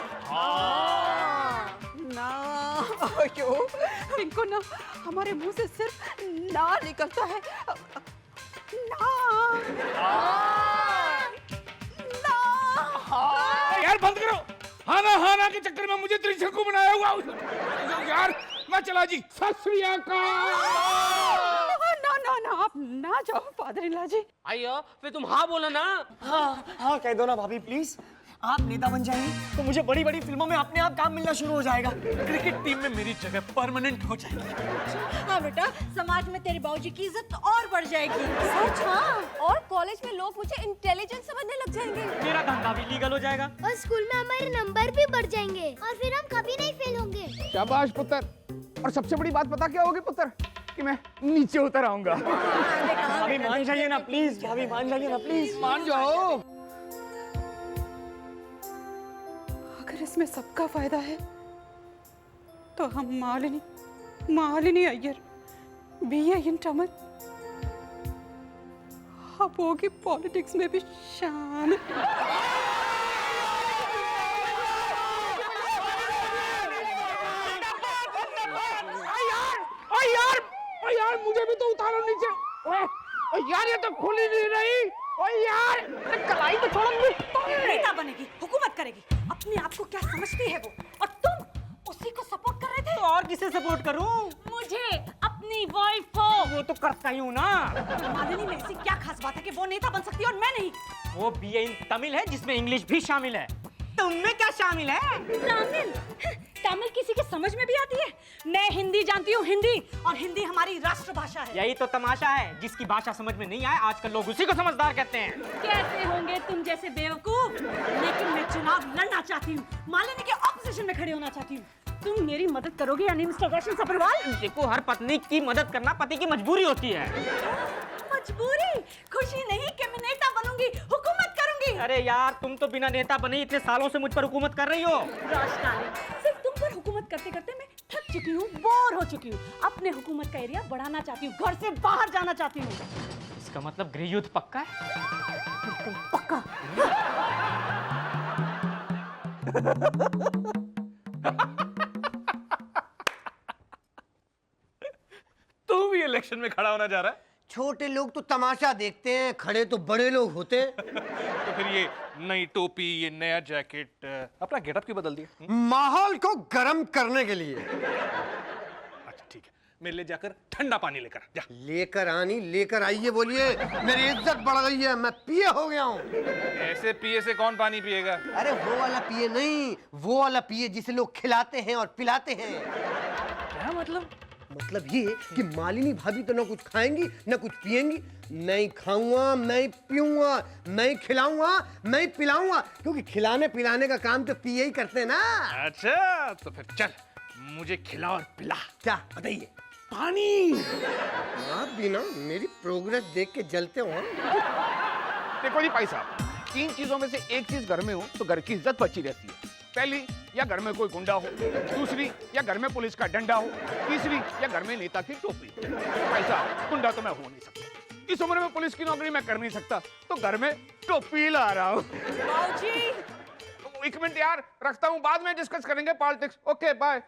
ना, अयो इनको ना हमारे मुंह से सिर्फ ना निकलता है। ना ना यार बंद करो। हाना के चक्कर में मुझे त्रिशंकु बनाया हुआ यार। मैं चला जी, सत श्री अकाल। ना ना ना, आप ना जाओ फादर जी। आइयो, फिर तुम हाँ बोलो ना। हाँ कह दो ना भाभी प्लीज। आप नेता बन जाएंगे तो मुझे बड़ी बड़ी फिल्मों में अपने आप काम मिलना शुरू हो जाएगा। क्रिकेट टीम में मेरी जगह परमानेंट हो जाएगी। हाँ बेटा, समाज में तेरे बाबूजी की इज्जत तो और बढ़ जाएगी। सच? हाँ, और कॉलेज में लोग मुझे इंटेलिजेंट समझने लग जाएंगे। मेरा धंधा भी लीगल हो जाएगा और स्कूल में हमारे नंबर भी बढ़ जाएंगे और फिर हम कभी नहीं फेल होंगे। शाबाश पुत्र। और सबसे बड़ी बात पता क्या होगी पुत्र? कि मैं नीचे उतर आऊंगा। भाभी मान जाइए ना प्लीज, भाभी मान जाइए ना प्लीज। मान जाओ। अगर इसमें सबका फायदा है तो हम मालिनी अय्यर, बीए इन टमल, अब होगी पॉलिटिक्स में भी शान। यार मुझे भी तो उतारो नीचे। ओए यार ये तो खुल ही नहीं रही। ओए यार कलाई तो छोड़ो। नेता बनेगी, हुकूमत करेगी, अपने आप को क्या समझती है वो? और तुम उसी को सपोर्ट कर रहे थे। तो और किसे सपोर्ट करूं? मुझे, अपनी वाइफ को। वो तो करता ही हूँ ना। मालिनी में ऐसी क्या खास बात है कि वो नेता बन सकती है और मैं नहीं? वो बीए इन तमिल है जिसमें इंग्लिश भी शामिल है। तुममें क्या शामिल है? तमिल? तमिल किसी के समझ में भी आती है? मैं हिंदी जानती हूँ, हिंदी, और हिंदी हमारी राष्ट्रभाषा है। यही तो तमाशा है, जिसकी भाषा समझ में नहीं आए आजकल लोग उसी को समझदार कहते हैं। कैसे होंगे तुम जैसे बेवकूफ? लेकिन मैं चुनाव लड़ना चाहती हूँ, मालिनी के ऑपोजिशन में खड़े होना चाहती हूँ। तुम मेरी मदद करोगे या नहीं मिस्टर रोशन सपरवाल? देखो, हर पत्नी की मदद करना पति की मजबूरी होती है। मजबूरी? खुशी नहीं कि मैं नेता बनूंगी, हुकूमत करूंगी। अरे यार, तुम तो बिना नेता बने इतने सालों से मुझ पर हुकूमत कर रही हो। रोशनाली, सिर्फ तुम पर हुकूमत करते करते मैं थक चुकी हूँ, बोर हो चुकी हूँ। अपने हुकूमत का एरिया बढ़ाना चाहती हूँ, घर से बाहर जाना चाहती हूँ। इसका मतलब गृह युद्ध पक्का है? बिल्कुल पक्का। तू भी इलेक्शन में खड़ा होना जा रहा है? छोटे लोग तो तमाशा देखते हैं, खड़े तो बड़े लोग होते हैं। तो फिर ये नई टोपी, ये नया जैकेट, अपना गेटअप क्यों बदल दिया? माहौल को गर्म करने के लिए। अच्छा ठीक है, मेरे लिए जाकर ठंडा पानी लेकर जा। लेकर आइए बोलिए। मेरी इज्जत बढ़ गई है, मैं पिए हो गया हूँ। ऐसे पिए से कौन पानी पिएगा? अरे वो वाला पिए नहीं, वो वाला पिए जिसे लोग खिलाते हैं और पिलाते हैं। क्या मतलब? मतलब ये कि मालिनी भाभी तो ना कुछ खाएंगी ना कुछ पिएंगी। मैं ही खाऊंगा, मैं ही पीऊंगा, मैं ही खिलाऊंगा, मैं ही पिलाऊंगा, क्योंकि खिलाने पिलाने का काम तो पिए ही करते हैं ना। अच्छा तो फिर चल, मुझे खिला और पिला। क्या बताइए? पानी। आप भी ना मेरी प्रोग्रेस देख के जलते हो। देखो जी भाई साहब, 3 चीजों में से एक चीज घर में हो तो घर की इज्जत बची रहती है। पहली, या घर में कोई गुंडा हो। दूसरी, या घर में पुलिस का डंडा हो। तीसरी, या घर में नेता की टोपी। भाई साहब, गुंडा तो मैं हो नहीं सकता, इस उम्र में पुलिस की नौकरी मैं कर नहीं सकता, तो घर में टोपी ला रहा हूँ। एक मिनट यार, रखता हूँ, बाद में डिस्कस करेंगे पॉलिटिक्स। Okay bye.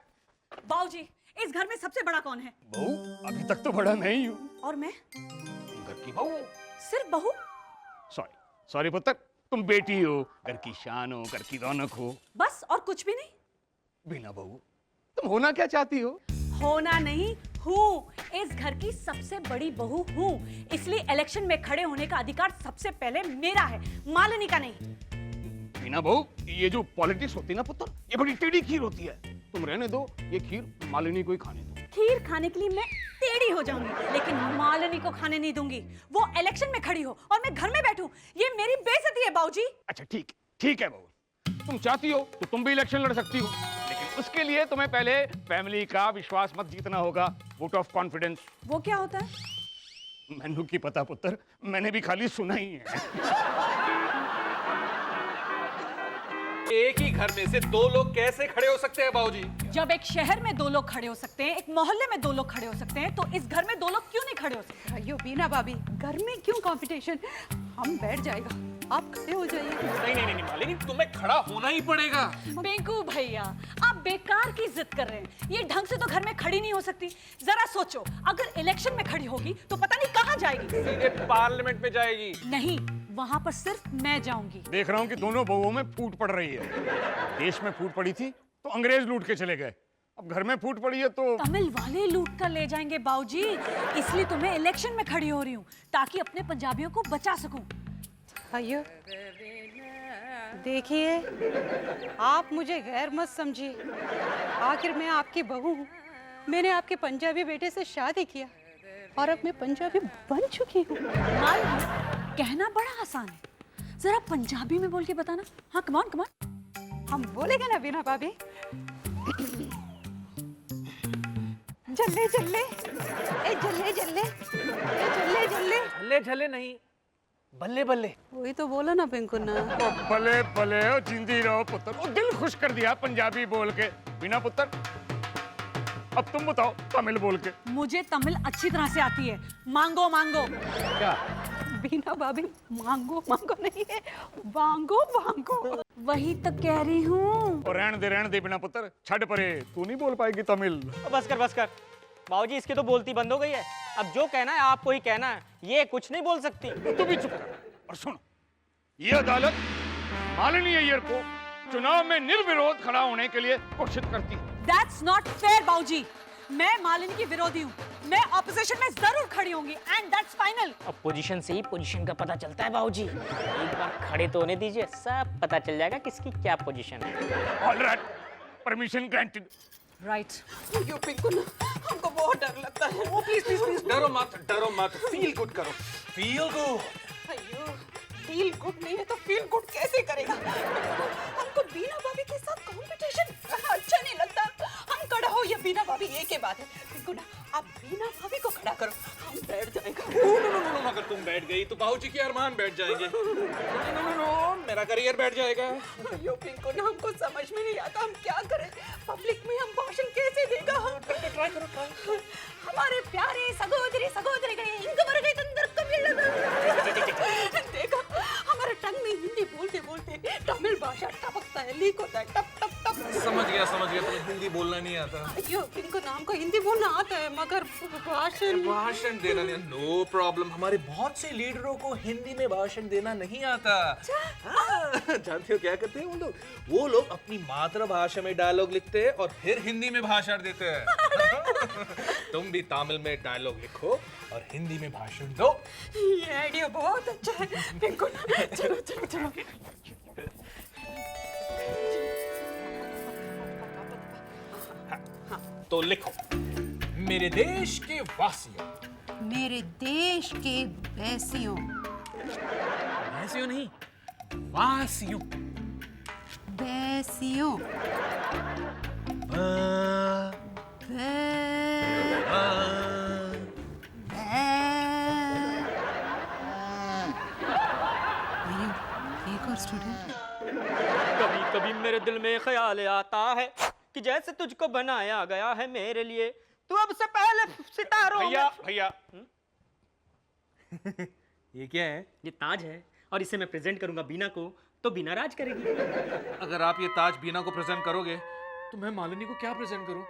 बाबूजी, इस घर में सबसे बड़ा कौन है? बहू, अभी तक तो बड़ा नहीं हूँ। और मैं? घर की बहू। सिर्फ बहू? सॉरी पुत्र, तुम बेटी हो, घर की शान हो, घर की रौनक हो। बस, और कुछ भी नहीं? बिना बहू तुम होना क्या चाहती हो? होना नहीं, हूँ। इस घर की सबसे बड़ी बहू हूँ, इसलिए इलेक्शन में खड़े होने का अधिकार सबसे पहले मेरा है, मालिनी का नहीं। बिना बहू, ये जो पॉलिटिक्स होती है ना पुत्र, ये बड़ी टेढ़ी खीर होती है। तुम रहने दो, ये खीर मालिनी को ही खाने दो। खीर खाने के लिए मैं टेढ़ी हो जाऊंगी, लेकिन मालिनी को खाने नहीं दूंगी। वो इलेक्शन में खड़ी हो और मैं घर में बैठूं, ये मेरी बेइज्जती है बाबूजी। अच्छा ठीक है बहू, तुम चाहती हो तो तुम भी इलेक्शन लड़ सकती हो, लेकिन उसके लिए तुम्हें पहले फैमिली का विश्वास मत जीतना होगा, वोट ऑफ कॉन्फिडेंस। वो क्या होता है? मैनू की पता पुत्र, मैंने भी खाली सुना ही है। एक ही घर में से दो लोग कैसे खड़े हो सकते हैं बाबूजी? जब एक शहर में दो लोग खड़े हो सकते हैं, एक मोहल्ले में दो लोग खड़े हो सकते हैं, तो इस घर में दो लोग क्यों नहीं खड़े हो सकते? अयो बीना भाभी, घर में क्यों कंपटीशन? हम बैठ जाएगा, आप खड़े हो जाइए। नहीं मालिनी, तुम्हें खड़ा होना ही पड़ेगा। बेंकू भैया, आप बेकार की जिद कर रहे हैं। ये ढंग से तो घर में खड़ी नहीं हो सकती। जरा सोचो, अगर इलेक्शन में खड़ी होगी तो पता नहीं कहाँ जाएगी। सीधे पार्लियामेंट में जाएगी। नहीं, वहाँ पर सिर्फ मैं जाऊंगी। देख रहा हूँ कि दोनों बहुओं में फूट पड़ रही है। देश में फूट पड़ी थी तो अंग्रेज लूट के चले गए, अब घर में फूट पड़ी है तो तमिल वाले लूट कर ले जाएंगे बाबूजी। इसलिए तो मैं इलेक्शन में खड़ी हो रही हूँ, ताकि अपने पंजाबियों को बचा सकूं। अयो देखिए, आप मुझे गैर मत समझिए। आखिर मैं आपकी बहू हूँ। मैंने आपके पंजाबी बेटे से शादी किया और अब मैं पंजाबी बन चुकी हूँ। कहना बड़ा आसान है, जरा पंजाबी में बोल के बताना। हाँ, कमान कमान। हम बोलेंगे ना बीना भाभी। जल्ले जल्ले, ए जल्ले जल्ले, ए जल्ले जल्ले। झल्ले झल्ले नहीं, बल्ले बल्ले। वही तो बोला ना पिंकू ना। भले भले ओ जिंदी रहो पुत्र, ओ दिल खुश कर दिया पंजाबी बोल के। बिना पुत्र, अब तुम बताओ तमिल बोल के। मुझे तमिल अच्छी तरह से आती है। मांगो मांगो। क्या? बीना भाभी, मांगो मांगो नहीं है, वांगो वांगो। वही तो कह रही हूँ। और रहन दे बिना पुत्र, छड़ परे, तू नहीं बोल पाएगी तमिल। बस कर बाबूजी, इसकी तो बोलती बंद हो गई है। अब जो कहना है आपको ही कहना है, ये कुछ नहीं बोल सकती। तू भी चुप कर और सुन, ये अदालत माननीय अय्यर को चुनाव में निर्विरोध खड़ा होने के लिए घोषित करती है। That's not fair बाबूजी। मैं मालिनी की विरोधी हूँ। मैं ऑपोजिशन में जरूर खड़ी होंगी, एंड दैट्स फाइनल। अब पोजीशन से ही पोजीशन का पता चलता है बाबूजी। एक बार खड़े तो होने दीजिए, सब पता चल जाएगा किसकी क्या पोजीशन है। All right, permission granted. Right. Yo Pinku ना, हमको बहुत डर लगता है। ओ प्लीज प्लीज प्लीज, डरो मत, फील गुड करो, फील गुड। अयो, फील गुड नहीं है तो फील गुड कैसे करेगा? हमको बीना भाभी के साथ कंपटीशन अच्छा नहीं लगता। हम खड़ा हो या बीना भाभी, एक ही बात है। पिंकू ना, आप बीना भाभी को खड़ा करो, हम बैठ जाएगा। नो, अगर तुम बैठ गई तो बाबूजी के अरमान बैठ जाएंगे। नो, मेरा करियर बैठ जाएगा। अयो पिंकू ना, हमको समझ में नहीं आता हम क्या करें। पब्लिक में हम भाषण कैसे देगा? ट्राई करो। हमारे प्यारे सगोदरी गए इंग मर गए तंदर कभी लगा। देखो, हमारे टंग में हिंदी बोलते बोलते तमिल भाषा टपकता है, लीक होता है, टप टप टप। समझ गया, तुम्हें हिंदी बोलना नहीं आता। अयो पिंकू, नाम को हिंदी बोलना आता है मगर भाषण देना नहीं। नो प्रॉब्लम, हमारे बहुत से लीडरों को हिंदी में भाषण देना नहीं आता। जानते हो क्या करते हैं वो लोग अपनी मातृभाषा में डायलॉग लिखते हैं और फिर हिंदी में भाषण देते हैं। तुम भी तमिल में डायलॉग लिखो और हिंदी में भाषण दो। ये आइडिया बहुत अच्छा है पिंकू। चलो चलो चलो। तो लिखो, मेरे देश के वासियों। मेरे देश के वैसियों। वैसियों नहीं, वासियों। वैसियों। एक और स्टूडेंट। कभी कभी मेरे दिल में ख्याल आता है कि जैसे तुझको बनाया गया है मेरे लिए, तू अब से पहले सितारों में। भैया ये क्या है? ये ताज है और इसे मैं प्रेजेंट करूंगा बीना को, तो बीना राज करेगी। अगर आप ये ताज बीना को प्रेजेंट करोगे तो मैं मालिनी को क्या प्रेजेंट करूं?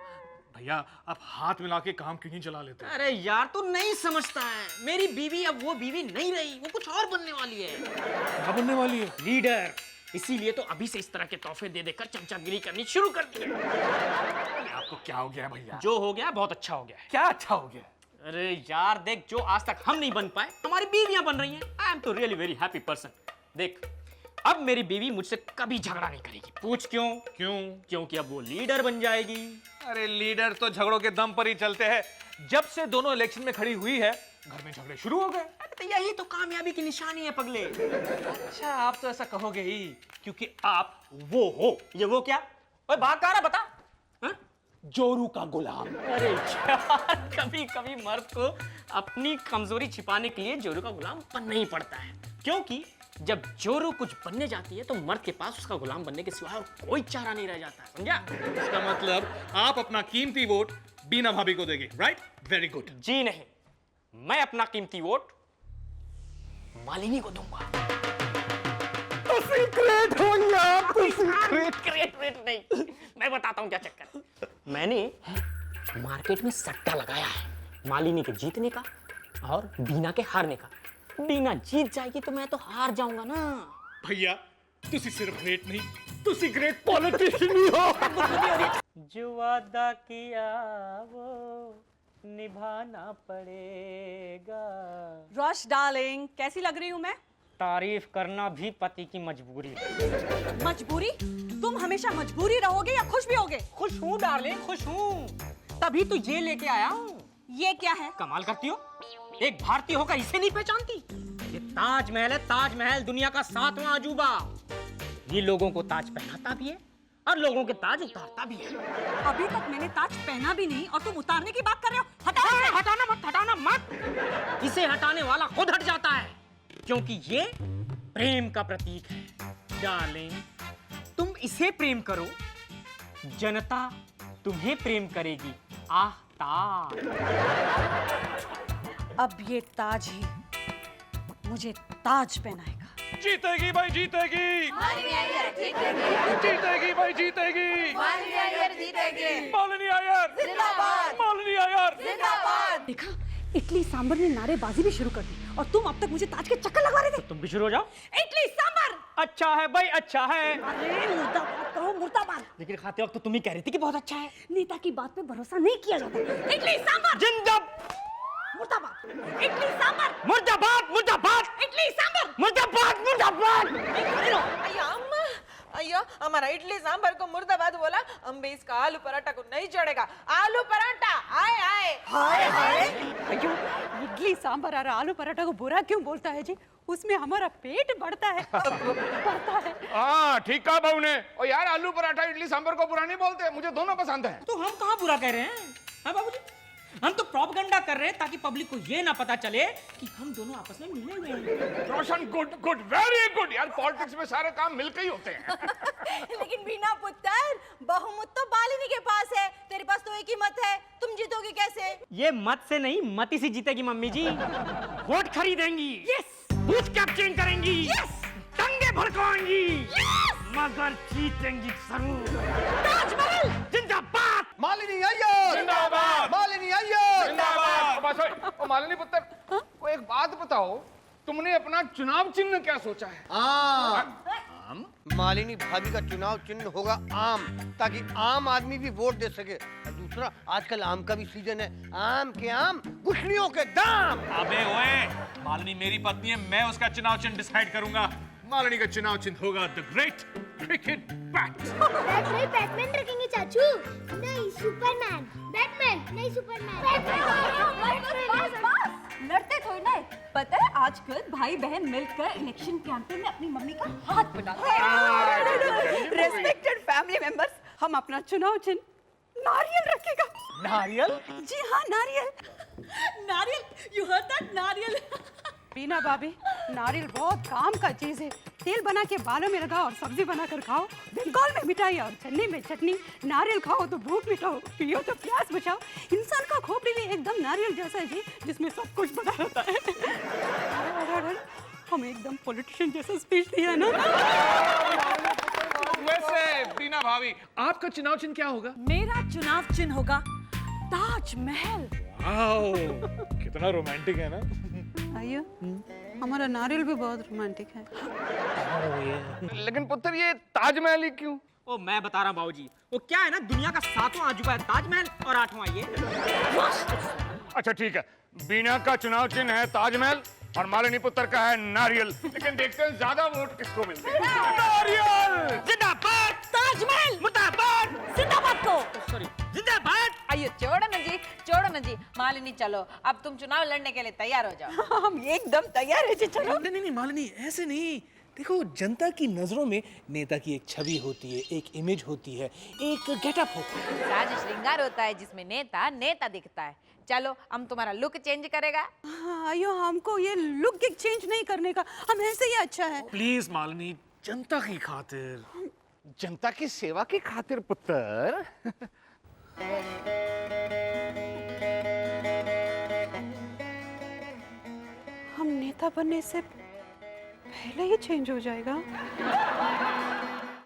भैया आप हाथ मिला के काम क्यों नहीं चला लेते? अरे यार, तू नहीं समझता है। मेरी बीवी अब वो बीवी नहीं रही, वो कुछ और बनने वाली है। क्या बनने वाली है? लीडर। इसीलिए तो अभी से इस तरह के तोहफे दे देकर चमचागिरी करनी शुरू कर दी है। आपको क्या हो गया भैया? जो हो गया बहुत अच्छा हो गया है। क्या अच्छा हो गया? अरे यार देख, जो आज तक हम नहीं बन पाए, हमारी बीवियां बन रही हैं। आई एम तो रियली वेरी हैप्पी पर्सन। देख, अब मेरी बीवी मुझसे कभी झगड़ा नहीं करेगी। पूछ क्यों? क्योंकि अब वो लीडर बन जाएगी। अरे लीडर तो झगड़ों के दम पर ही चलते हैं। जब से दोनों इलेक्शन में खड़ी हुई है, घर में झगड़े शुरू हो गए। तो यही तो कामयाबी की निशानी है पगले। अच्छा, आप तो ऐसा कहोगे ही क्योंकि आप वो हो। ये वो क्या? ओए बात कर रहा, बता। जोरू का गुलाम। अरे यार, कभी कभी मर्द को अपनी कमजोरी छिपाने के लिए जोरू का गुलाम बनना ही पड़ता है, क्योंकि जब जोरू कुछ बनने जाती है तो मर्द के पास उसका गुलाम बनने के सिवा और कोई चारा नहीं रह जाता, समझा? इसका मतलब आप अपना कीमती वोट बीना भाभी को देंगे, राइट? Very good. जी नहीं, मैं अपना कीमती वोट मालिनी को दूंगा। सीक्रेट हो गया, सीक्रेट नहीं, मैं बताता हूँ क्या चक्कर है। मैंने मार्केट में सट्टा लगाया है मालिनी के जीतने का और बीना के हारने का। बीना जीत जाएगी तो मैं तो हार जाऊंगा ना। भैया तुसी सिर्फ ग्रेट नहीं, तुसी ग्रेट पॉलिटिशियन भी हो। जो वादा किया वो निभाना पड़ेगा। रॉश डार्लिंग, कैसी लग रही हूँ मैं? तारीफ करना भी पति की मजबूरी है। मजबूरी? तुम हमेशा मजबूरी रहोगे या खुश भी होगे? खुश हूँ डार्लिंग, खुश हूँ, तभी तो ये लेके आया हूँ। ये क्या है? कमाल करती हो, एक भारतीय होकर इसे नहीं पहचानती? ये ताजमहल है, ताजमहल, दुनिया का 7वां अजूबा। ये लोगों को ताज पहनाता भी है और लोगों के ताज उतारता भी है। अभी तक मैंने ताज पहना भी नहीं और तुम उतारने की बात कर रहे हो। हटाना मत। इसे हटाने वाला खुद हट जाता है, क्योंकि ये प्रेम का प्रतीक है। डार्लिंग, तुम इसे प्रेम करो, जनता तुम्हें प्रेम करेगी। आह ताज। अब ये ताज ही मुझे ताज पहनाएगा। जीतेगी भाई, जीतेगी। जीतेगी भाई, जीतेगी। मालिनी आयर जिंदाबाद, मालिनी आयर जिंदाबाद। देखा, इडली सांबर ने नारेबाजी भी शुरू कर दी और तुम अब तक मुझे ताज के चक्कर लगवा रहे थे। तुम भी शुरू हो जाओ। इडली सांबर अच्छा है भाई, अच्छा है। अरे मुर्दाबाद कहो, मुर्दाबाद। लेकिन खाते वक्त तो तुम ही कह रही थी कि बहुत अच्छा है। नेता की बात पे भरोसा नहीं किया जाता। इडली सांबर जिंदाबाद, मुर्दाबाद। इडली सांबर मुर्दाबाद, मुर्दाबाद, इडली सांबर मुर्दाबाद, मुर्दाबाद। अय्या, हमारा इडली सांभर को मुर्दाबाद बोला, हम भी इसका आलू पराठा को नहीं चढ़ेगा। आलू पराठा आए आए हाय हाय। अयो, इडली सांबर और आलू पराठा को बुरा क्यों बोलता है जी? उसमें हमारा पेट बढ़ता है। बढ़ता है। हाँ ठीक कहा बहू ने। और यार आलू पराठा इडली सांभर को बुरा नहीं बोलते, मुझे दोनों पसंद है। तो हम कहाँ बुरा कह रहे हैं? हाँ बाबूजी, हम तो प्रोपेगेंडा कर रहे हैं ताकि पब्लिक को ये ना पता चले कि हम दोनों आपस में मिले हुए हैं। रोशन, गुड गुड, वेरी गुड। यार पॉलिटिक्स में सारे काम मिलकर ही होते हैं। लेकिन बिना पुत्र, बहुमत तो मालिनी के पास है, तेरे पास तो एक ही मत है, तुम जीतोगे कैसे? ये मत से नहीं, मती से जीतेगी मम्मी जी। वोट खरीदेंगी, बूथ कैप्चरिंग करेंगी, दंगे भड़काएंगी, मगर जीतेंगी जरूर। ताजमहल जिंदाबाद, मालिनी अय्यर जिंदाबाद, मालिनी अय्यर जिंदाबाद। बस ओ मालिनी पुत्र, को एक बात बताओ, तुमने अपना चुनाव चिन्ह क्या सोचा है? आम। मालिनी भाभी का चुनाव चिन्ह होगा आम, ताकि आम आदमी भी वोट दे सके। और दूसरा, आजकल आम का भी सीजन है। आम के आम, गुठलियों के दाम। अबे ओए, मालिनी मेरी पत्नी है, मैं उसका चुनाव चिन्ह डिसाइड करूंगा। मालिनी का चुनाव चिन्ह होगा the great cricket bat. Batman रखेंगे चाचू। नहीं सुपरमैन। बैटमैन नहीं सुपरमैन। लड़ते थोड़ी ना है। पता है आजकल भाई बहन मिलकर इलेक्शन कैंपेन में अपनी मम्मी का हाथ बनाते हैं। रेस्पेक्टेड फैमिली मेंबर्स, हम अपना चुनाव चिन्ह नारियल रखेगा। नारियल? जी हाँ, नारियल। नारियल, यू हर्ड दैट? नारियल। बीना भाभी, नारियल बहुत काम का चीज है। तेल बना के बालों में लगाओ और सब्जी बनाकर खाओ। बंगाल में मिठाई और चन्नी में चटनी। नारियल खाओ तो भूख मिटाओ, पियो तो प्यास बुझाओ। इंसान का खोपड़ी भी एकदम नारियल जैसा है जी, जिसमें सब कुछ बना रहता है। हम एकदम पॉलिटिशियन जैसा स्पीच दिया ना। वैसे बीना भाभी, आपका चुनाव चिन्ह क्या होगा? मेरा चुनाव चिन्ह होगा ताजमहल। वाओ, कितना रोमांटिक है ना। आइए, हमारा नारियल भी बहुत रोमांटिक है। लेकिन पुत्र, ये ताजमहल ही क्यों? ओ मैं बता रहा हूँ बाबूजी, वो क्या है ना, दुनिया का 7वां अजूबा है ताजमहल और 8वां ये। अच्छा ठीक है, बीना का चुनाव चिन्ह है ताजमहल और मालिनी पुत्र का है नारियल। लेकिन देखते हैं ज्यादा वोट किसको मिलते हैं। नारियल जिंदाबाद, ताजमहल मुर्दाबाद, जिंदाबाद को। सॉरी, जिंदाबाद। अयो छोड़ो ना जी। मालिनी चलो, अब तुम चुनाव लड़ने के लिए तैयार हो जाओ। हम एकदम तैयार है जी, चलो। नहीं मालिनी, ऐसे नहीं, देखो जनता की नजरों में नेता की एक छवि होती है, एक इमेज होती है, एक गेटअप होता है। साज श्रृंगार होता है जिसमें नेता नेता दिखता है। चलो हम तुम्हारा लुक चेंज करेगा। हाँ, अयो हमको ये लुक चेंज नहीं करने का, हम ऐसे ही अच्छा है। प्लीज मालिनी, जनता की खातिर। जनता की सेवा की खातिर पुत्र। हम नेता बनने से पहले ही चेंज हो जाएगा।